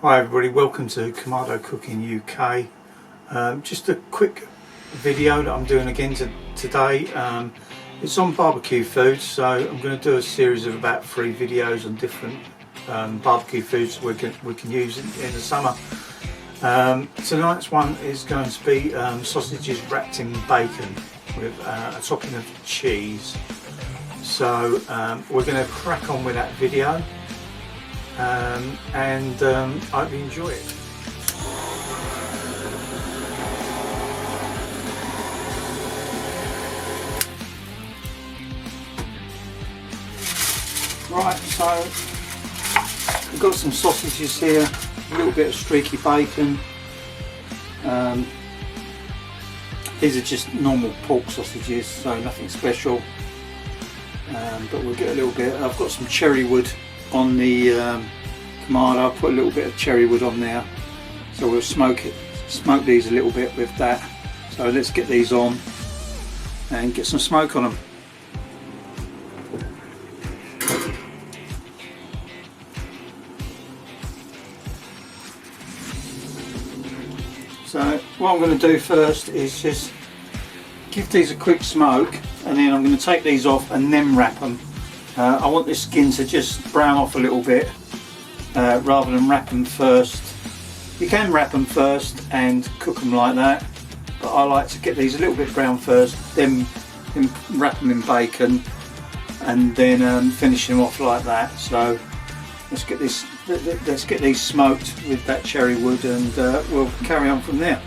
Hi everybody, welcome to Kamado Cooking UK. Just a quick video that I'm doing again today. It's on barbecue foods, so I'm going to do a series of about 3 videos on different barbecue foods we can use in the summer. Tonight's one is going to be sausages wrapped in bacon with a topping of cheese. So we're going to crack on with that video. I hope you enjoy it. Right, so we've got some sausages here, a little bit of streaky bacon. These are just normal pork sausages, so nothing special. But we'll get a little bit. I've got some cherry wood on the Kamado. I'll put a little bit of cherry wood on there, so we'll smoke these a little bit with that. So let's get these on and get some smoke on them. So what I'm going to do first is just give these a quick smoke, and then I'm going to take these off and then wrap them. I want this skin to just brown off a little bit rather than wrap them first. You can wrap them first and cook them like that, but I like to get these a little bit brown first, then wrap them in bacon, and then finish them off like that. So let's get these smoked with that cherry wood, and we'll carry on from there.